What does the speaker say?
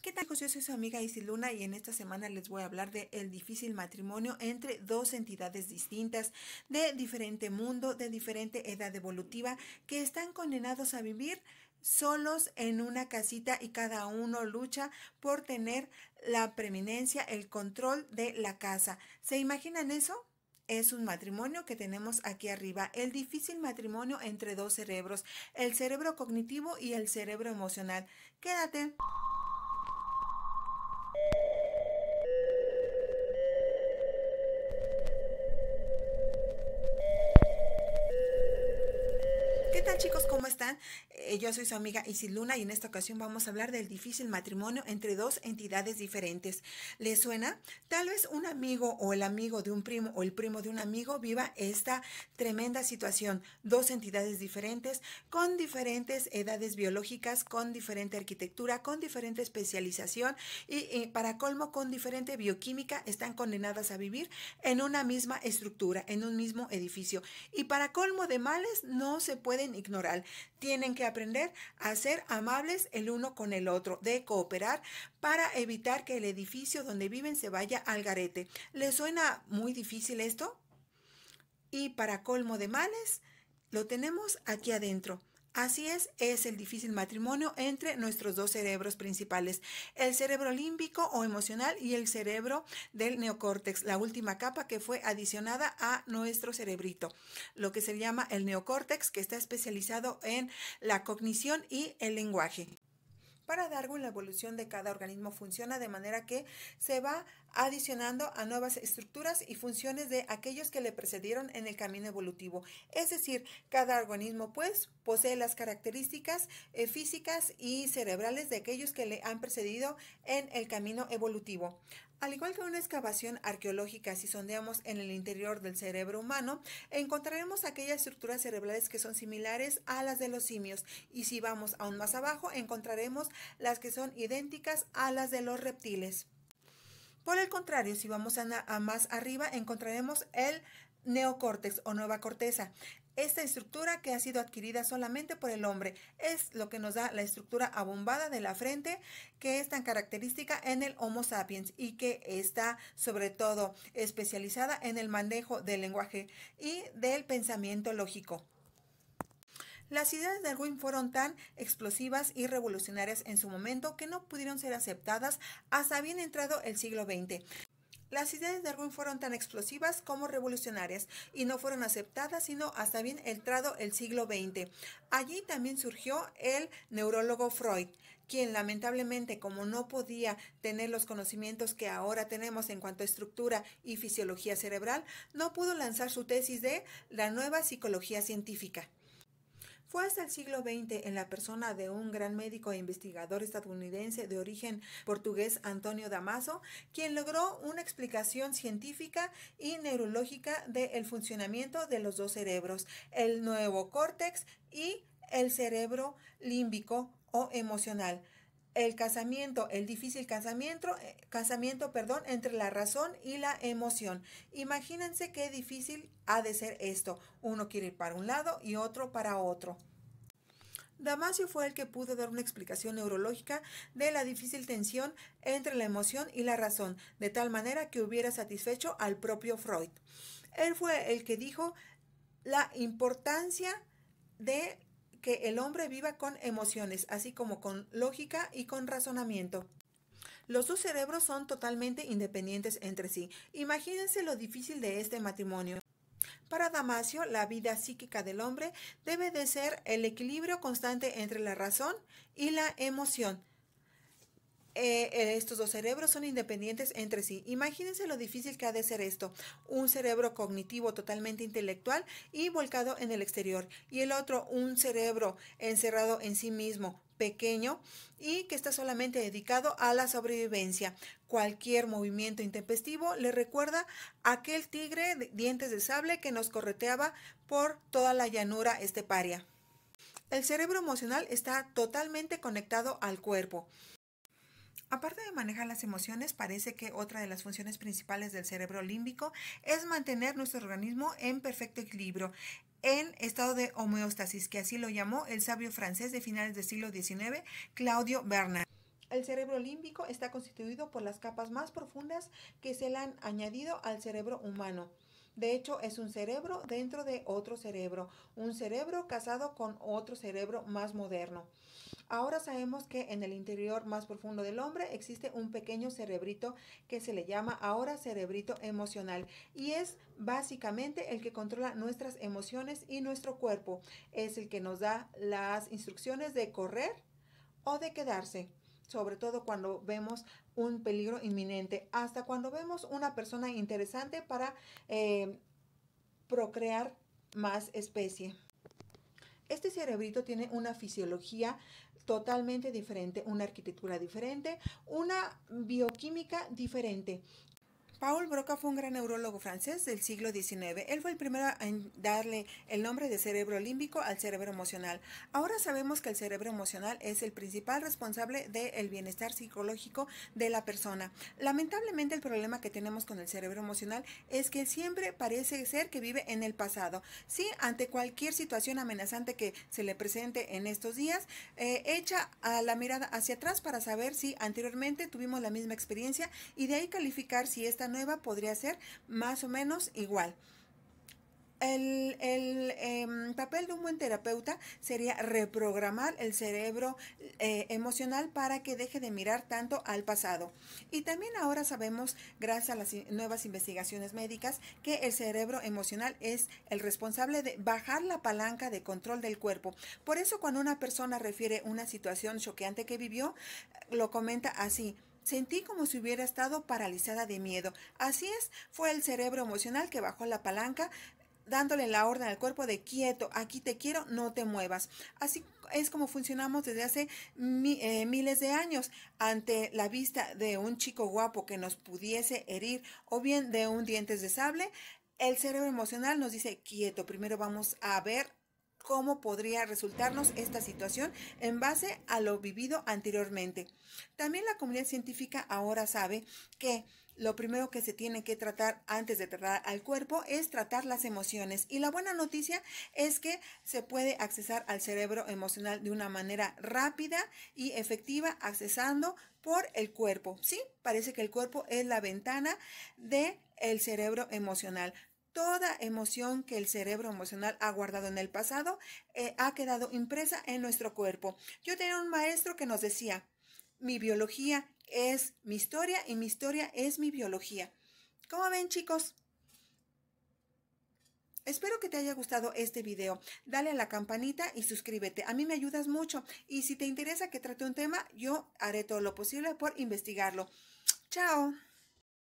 ¿Qué tal, chicos? Yo soy su amiga Isis Luna y en esta semana les voy a hablar de el difícil matrimonio entre dos entidades distintas, de diferente mundo, de diferente edad evolutiva, que están condenados a vivir solos en una casita y cada uno lucha por tener la preeminencia, el control de la casa. ¿Se imaginan eso? Es un matrimonio que tenemos aquí arriba, el difícil matrimonio entre dos cerebros, el cerebro cognitivo y el cerebro emocional. Quédate. ¿Qué tal, chicos? ¿Cómo están? Yo soy su amiga Isis Luna y en esta ocasión vamos a hablar del difícil matrimonio entre dos entidades diferentes. ¿Les suena? Tal vez un amigo o el amigo de un primo o el primo de un amigo viva esta tremenda situación. Dos entidades diferentes, con diferentes edades biológicas, con diferente arquitectura, con diferente especialización y para colmo con diferente bioquímica, están condenadas a vivir en una misma estructura, en un mismo edificio. Y para colmo de males, no se pueden ignorar. Tienen que aprender a ser amables el uno con el otro, de cooperar para evitar que el edificio donde viven se vaya al garete. ¿Les suena muy difícil esto? Y para colmo de males, lo tenemos aquí adentro. Así es el difícil matrimonio entre nuestros dos cerebros principales, el cerebro límbico o emocional y el cerebro del neocórtex, la última capa que fue adicionada a nuestro cerebrito, lo que se llama el neocórtex, que está especializado en la cognición y el lenguaje. Para Darwin, la evolución de cada organismo funciona de manera que se va adicionando a nuevas estructuras y funciones de aquellos que le precedieron en el camino evolutivo. Es decir, cada organismo pues posee las características físicas y cerebrales de aquellos que le han precedido en el camino evolutivo. Al igual que una excavación arqueológica, si sondeamos en el interior del cerebro humano, encontraremos aquellas estructuras cerebrales que son similares a las de los simios, y si vamos aún más abajo, encontraremos las que son idénticas a las de los reptiles. Por el contrario, si vamos a más arriba, encontraremos el neocórtex o nueva corteza. Esta estructura, que ha sido adquirida solamente por el hombre, es lo que nos da la estructura abombada de la frente, que es tan característica en el Homo sapiens y que está sobre todo especializada en el manejo del lenguaje y del pensamiento lógico. Las ideas de Darwin fueron tan explosivas y revolucionarias en su momento que no pudieron ser aceptadas hasta bien entrado el siglo XX. Las ideas de Darwin fueron tan explosivas como revolucionarias y no fueron aceptadas sino hasta bien entrado el siglo XX. Allí también surgió el neurólogo Freud, quien lamentablemente, como no podía tener los conocimientos que ahora tenemos en cuanto a estructura y fisiología cerebral, no pudo lanzar su tesis de la nueva psicología científica. Fue hasta el siglo XX, en la persona de un gran médico e investigador estadounidense de origen portugués, Antonio Damasio, quien logró una explicación científica y neurológica del funcionamiento de los dos cerebros, el nuevo córtex y el cerebro límbico o emocional. El difícil casamiento, entre la razón y la emoción. Imagínense qué difícil ha de ser esto. Uno quiere ir para un lado y otro para otro. Damasio fue el que pudo dar una explicación neurológica de la difícil tensión entre la emoción y la razón, de tal manera que hubiera satisfecho al propio Freud. Él fue el que dijo la importancia de que el hombre viva con emociones, así como con lógica y con razonamiento. Los dos cerebros son totalmente independientes entre sí. Imagínense lo difícil de este matrimonio. Para Damasio, la vida psíquica del hombre debe de ser el equilibrio constante entre la razón y la emoción. Estos dos cerebros son independientes entre sí. Imagínense lo difícil que ha de ser esto. Un cerebro cognitivo totalmente intelectual y volcado en el exterior. Y el otro, un cerebro encerrado en sí mismo, pequeño y que está solamente dedicado a la sobrevivencia. Cualquier movimiento intempestivo le recuerda a aquel tigre de dientes de sable que nos correteaba por toda la llanura esteparia. El cerebro emocional está totalmente conectado al cuerpo. Aparte de manejar las emociones, parece que otra de las funciones principales del cerebro límbico es mantener nuestro organismo en perfecto equilibrio, en estado de homeostasis, que así lo llamó el sabio francés de finales del siglo XIX, Claudio Bernard. El cerebro límbico está constituido por las capas más profundas que se le han añadido al cerebro humano. De hecho, es un cerebro dentro de otro cerebro, un cerebro casado con otro cerebro más moderno. Ahora sabemos que en el interior más profundo del hombre existe un pequeño cerebrito que se le llama ahora cerebrito emocional y es básicamente el que controla nuestras emociones y nuestro cuerpo. Es el que nos da las instrucciones de correr o de quedarse, sobre todo cuando vemos un peligro inminente, hasta cuando vemos una persona interesante para procrear más especie. Este cerebrito tiene una fisiología totalmente diferente, una arquitectura diferente, una bioquímica diferente. Paul Broca fue un gran neurólogo francés del siglo XIX. Él fue el primero en darle el nombre de cerebro límbico al cerebro emocional. Ahora sabemos que el cerebro emocional es el principal responsable del bienestar psicológico de la persona. Lamentablemente el problema que tenemos con el cerebro emocional es que siempre parece ser que vive en el pasado. Sí, ante cualquier situación amenazante que se le presente en estos días, echa a la mirada hacia atrás para saber si anteriormente tuvimos la misma experiencia y de ahí calificar si esta nueva podría ser más o menos igual. El papel de un buen terapeuta sería reprogramar el cerebro emocional para que deje de mirar tanto al pasado. Y también ahora sabemos, gracias a las nuevas investigaciones médicas, que el cerebro emocional es el responsable de bajar la palanca de control del cuerpo. Por eso cuando una persona refiere una situación choqueante que vivió, lo comenta así: sentí como si hubiera estado paralizada de miedo. Así es, fue el cerebro emocional que bajó la palanca, dándole la orden al cuerpo de quieto, aquí te quiero, no te muevas. Así es como funcionamos desde hace miles de años. Ante la vista de un chico guapo que nos pudiese herir o bien de un dientes de sable, el cerebro emocional nos dice quieto, primero vamos a ver cómo podría resultarnos esta situación en base a lo vivido anteriormente. También la comunidad científica ahora sabe que lo primero que se tiene que tratar antes de tratar al cuerpo es tratar las emociones. Y la buena noticia es que se puede accesar al cerebro emocional de una manera rápida y efectiva, accesando por el cuerpo. Sí, parece que el cuerpo es la ventana del cerebro emocional. Toda emoción que el cerebro emocional ha guardado en el pasado ha quedado impresa en nuestro cuerpo. Yo tenía un maestro que nos decía: mi biología es mi historia y mi historia es mi biología. ¿Cómo ven, chicos? Espero que te haya gustado este video. Dale a la campanita y suscríbete. A mí me ayudas mucho. Y si te interesa que trate un tema, yo haré todo lo posible por investigarlo. ¡Chao!